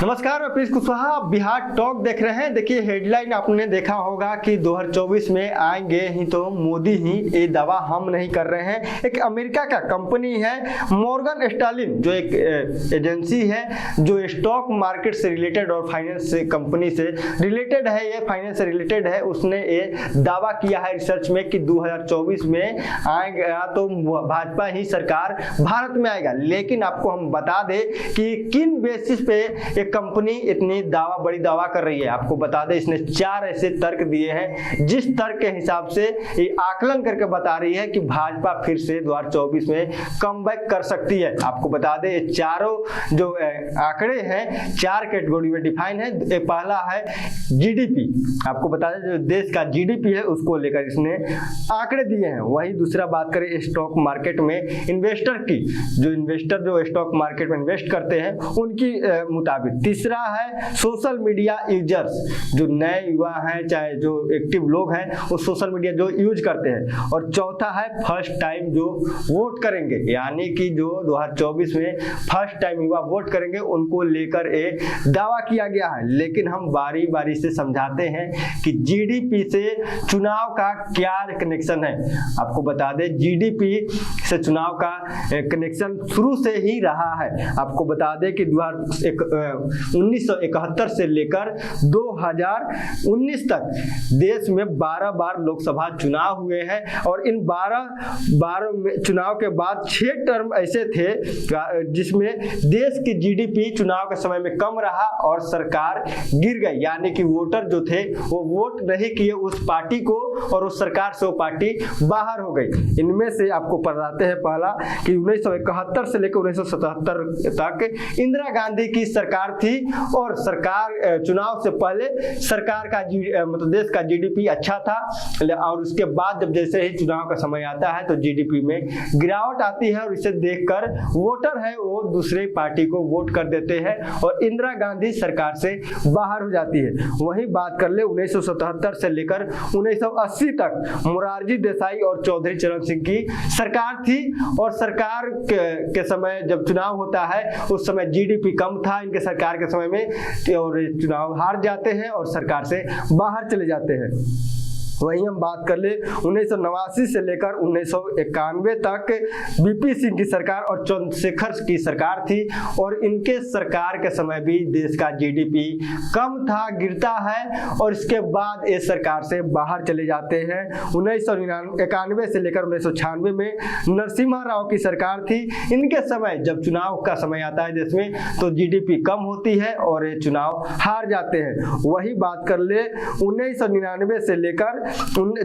नमस्कार, मैं पीयूष कुशवाहा। आप बिहार टॉक देख रहे हैं। देखिए, हेडलाइन आपने देखा होगा कि 2024 में आएंगे ही तो मोदी ही, ये दावा हम नहीं कर रहे हैं। एक अमेरिका का कंपनी है मॉर्गन स्टैनली, जो एक एजेंसी है जो स्टॉक मार्केट से रिलेटेड और फाइनेंस कंपनी से रिलेटेड है, ये फाइनेंस से रिलेटेड है। उसने ये दावा किया है रिसर्च में कि 2024 में आएगा तो भाजपा ही सरकार भारत में आएगा। लेकिन आपको हम बता दें कि किन बेसिस पे एक कंपनी इतनी बड़ी दावा कर रही है। आपको बता दें, इसने 4 ऐसे तर्क दिए हैं जिस तर्क के हिसाब से ये आकलन करके बता रही है कि भाजपा फिर से 2024 में कमबैक कर सकती है। आपको बता दें, ये चारों जो आंकड़े हैं 4 कैटेगरी में डिफाइन है। पहला है जीडीपी। आपको बता दें, जो देश का जीडीपी है उसको लेकर इसने आंकड़े दिए हैं। वही दूसरा बात करें स्टॉक मार्केट में इन्वेस्टर की, जो इन्वेस्टर जो स्टॉक मार्केट में इन्वेस्ट करते हैं उनकी मुताबिक। तीसरा है सोशल मीडिया यूजर्स, जो नए युवा हैं चाहे जो एक्टिव लोग हैं वो सोशल मीडिया जो यूज करते हैं। और चौथा है फर्स्ट टाइम जो वोट करेंगे, यानी कि जो 2024 में फर्स्ट टाइम युवा वोट करेंगे उनको लेकर एक दावा किया गया है। लेकिन हम बारी बारी से समझाते हैं कि जीडीपी से चुनाव का क्या कनेक्शन है। आपको बता दें, जीडीपी से चुनाव का कनेक्शन शुरू से ही रहा है। आपको बता दें कि 1971 से लेकर 2019 तक देश में 12 बार लोकसभा चुनाव हुए हैं। और इन 12 चुनाव के बाद 6 टर्म ऐसे थे जिसमें देश की जीडीपी चुनाव के समय में कम रहा और सरकार गिर गई, यानी कि वोटर जो थे वो वोट नहीं किए उस पार्टी को और उस सरकार से वो पार्टी बाहर हो गई। इनमें से आपको बताते हैं, पहला कि 1971 से लेकर 1977 तक इंदिरा गांधी की सरकार थी और सरकार चुनाव से पहले सरकार का मतलब देश का जीडीपी अच्छा था। और उसके बाद जब जैसे ही चुनाव का समय आता है तो जीडीपी में गिरावट आती है और इसे देखकर वोटर है वो दूसरे पार्टी को वोट कर देते हैं और इंदिरा गांधी सरकार से बाहर हो जाती है। वही बात कर ले 1977 से लेकर 1980 तक मोरारजी देसाई और चौधरी चरण सिंह की सरकार थी और सरकार के समय जब चुनाव होता है उस समय जीडीपी कम था इनके सरकार के समय में और चुनाव हार जाते हैं और सरकार से बाहर चले जाते हैं। वहीं हम बात कर ले 1989 से लेकर 1991 तक बीपी सिंह की सरकार और चंद्रशेखर की सरकार थी और इनके सरकार के समय भी देश का जीडीपी कम था, गिरता है और इसके बाद ये सरकार से बाहर चले जाते हैं। 1991 से लेकर 1996 में नरसिम्हा राव की सरकार थी। इनके समय जब चुनाव का समय आता है देश में तो जीडीपी कम होती है और ये चुनाव हार जाते हैं। वही बात कर ले 1999 से लेकर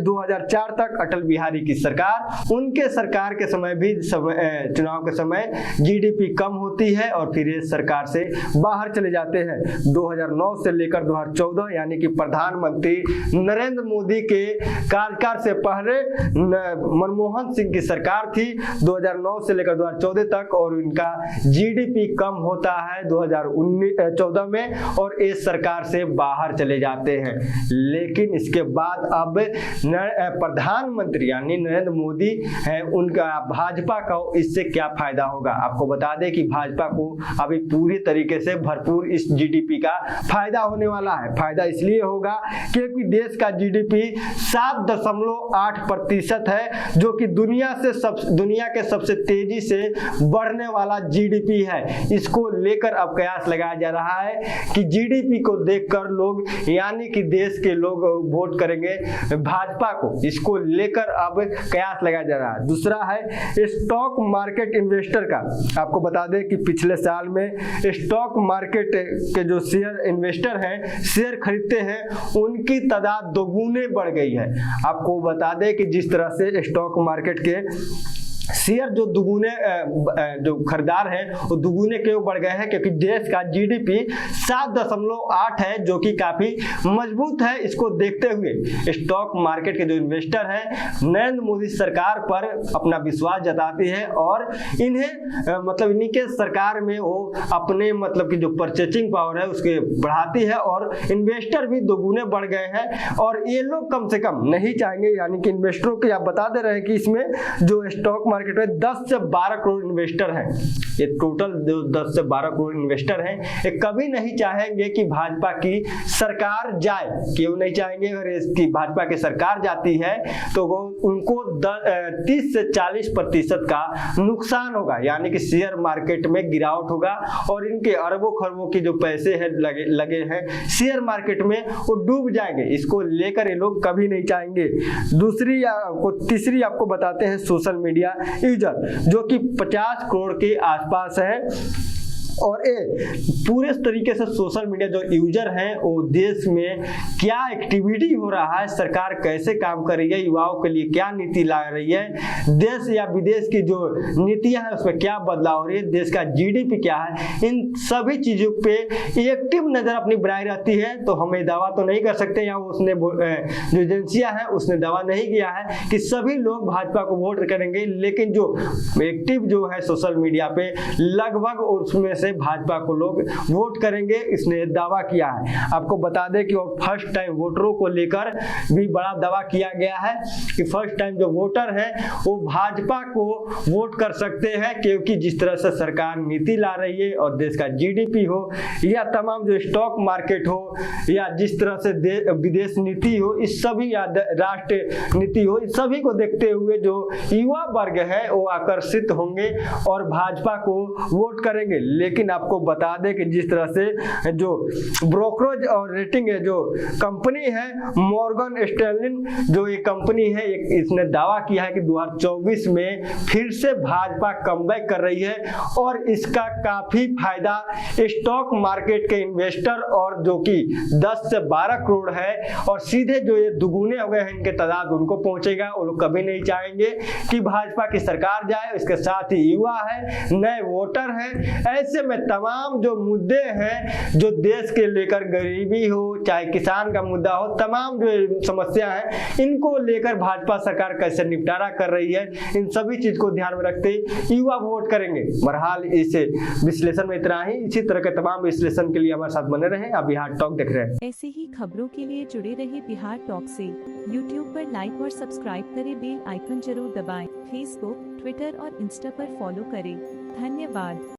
2004 तक अटल बिहारी की सरकार, उनके सरकार के समय भी चुनाव के समय जीडीपी कम होती है और फिर ये सरकार से बाहर चले जाते हैं। 2009 से लेकर 2014 यानी कि प्रधानमंत्री नरेंद्र मोदी के कार्यकाल से पहले मनमोहन सिंह की सरकार थी 2009 से लेकर 2014 तक और इनका जीडीपी कम होता है 2014 में और इस सरकार से बाहर चले जाते हैं। लेकिन इसके बाद अब प्रधानमंत्री यानी नरेंद्र मोदी है, उनका भाजपा का इससे क्या फायदा होगा। आपको बता दें कि भाजपा को अभी पूरी तरीके से भरपूर इस जीडीपी का फायदा होने वाला है। फायदा इसलिए होगा क्योंकि देश का जीडीपी 7.8% है, जो कि दुनिया के सबसे तेजी से बढ़ने वाला जीडीपी है। इसको लेकर अब कयास लगाया जा रहा है कि जीडीपी को देखकर लोग यानी कि देश के लोग वोट करेंगे भाजपा को। इसको लेकर अब कयास लगाया जा रहा है। दूसरा है स्टॉक मार्केट इन्वेस्टर का। आपको बता दें कि पिछले साल में स्टॉक मार्केट के जो शेयर इन्वेस्टर हैं, शेयर खरीदते हैं, उनकी तादाद दोगुने बढ़ गई है। आपको बता दें कि जिस तरह से स्टॉक मार्केट के शेयर जो दुगुने जो खरीदार हैं वो दुगुने क्यों बढ़ गए हैं, क्योंकि देश का जीडीपी 7.8 है, जो कि काफी मजबूत है। इसको देखते हुए स्टॉक मार्केट के जो इन्वेस्टर हैं नरेंद्र मोदी सरकार पर अपना विश्वास जताती है और इन्हें मतलब इन्हीं के सरकार में वो अपने मतलब की जो परचेजिंग पावर है उसके बढ़ाती है और इन्वेस्टर भी दोगुने बढ़ गए हैं और ये लोग कम से कम नहीं चाहेंगे, यानी कि इन्वेस्टरों को आप बता दे रहे हैं कि इसमें जो स्टॉक मार्केट में 10 से 12 करोड़ इन्वेस्टर हैं। ये टोटल 10 से 12 करोड़ इन्वेस्टर हैं। ये कभी नहीं चाहेंगे कि भाजपा की सरकार जाए। क्यों नहीं चाहेंगे? अगर इसकी भाजपा की सरकार जाती है तो वो उनको 30 से 40% का नुकसान होगा, यानी कि शेयर मार्केट में गिरावट होगा और इनके अरबों खरबों के जो पैसे हैं लगे हैं शेयर मार्केट में, वो डूब जाएंगे। इसको लेकर ये लोग कभी नहीं चाहेंगे। तीसरी आपको बताते हैं सोशल मीडिया यूजर, जो कि 50 करोड़ के आसपास है। और ये पूरे तरीके से सोशल मीडिया जो यूजर हैं वो देश में क्या एक्टिविटी हो रहा है, सरकार कैसे काम कर रही है, युवाओं के लिए क्या नीति ला रही है, देश या विदेश की जो नीतियां हैं उसमें क्या बदलाव हो रही है, देश का जीडीपी क्या है, इन सभी चीजों पे एक्टिव नजर अपनी बनाई रहती है। तो हमें दावा तो नहीं कर सकते, या उसने जो एजेंसियां हैं उसने दावा नहीं किया है कि सभी लोग भाजपा को वोट करेंगे, लेकिन जो एक्टिव जो है सोशल मीडिया पे लगभग उसमें से भाजपा को लोग वोट करेंगे, इसने दावा किया है। आपको बता दें कि फर्स्ट टाइम वोटरों को लेकर भी बड़ा दावा किया गया है कि फर्स्ट टाइम जो वोटर है वो भाजपा को वोट कर सकते हैं, क्योंकि जिस तरह से सरकार नीति ला रही है और देश का जीडीपी हो या तमाम जो स्टॉक मार्केट हो या जिस तरह से विदेश नीति हो, इस सभी या राष्ट्र नीति हो, इस सभी को देखते हुए जो युवा वर्ग है वो आकर्षित होंगे और भाजपा को वोट करेंगे। लेकिन आपको बता दें कि जिस तरह से जो ब्रोकरेज और रेटिंग है जो कंपनी है मॉर्गन स्टैनली, जो ये कंपनी है इसने दावा किया है कि 2024 में फिर से भाजपा कमबैक कर रही है और इसका काफी फायदा स्टॉक मार्केट के इन्वेस्टर और जो कि 10 से 12 करोड़ है और सीधे जो ये दुगुने हो गए हैं इनके तादाद उनको पहुंचेगा। वो लोग कभी नहीं चाहेंगे कि भाजपा की सरकार जाए। इसके साथ ही युवा है, नए वोटर हैं, ऐसे में तमाम जो मुद्दे हैं जो देश के लेकर, गरीबी हो चाहे किसान का मुद्दा हो, तमाम जो समस्या है इनको लेकर भाजपा सरकार कैसे निपटारा कर रही है, इन सभी चीज को ध्यान में रखते युवा वोट करेंगे। बहरहाल इस विश्लेषण में इतना ही। इसी तरह के तमाम विश्लेषण के लिए हमारे साथ बने रहें। आप बिहार टॉक देख रहे हैं। ऐसे ही खबरों के लिए जुड़े रहे बिहार टॉक से। यूट्यूब पर लाइक और सब्सक्राइब करें, बेल आइकन जरूर दबाएं। फेसबुक, ट्विटर और इंस्टा पर फॉलो करें। धन्यवाद।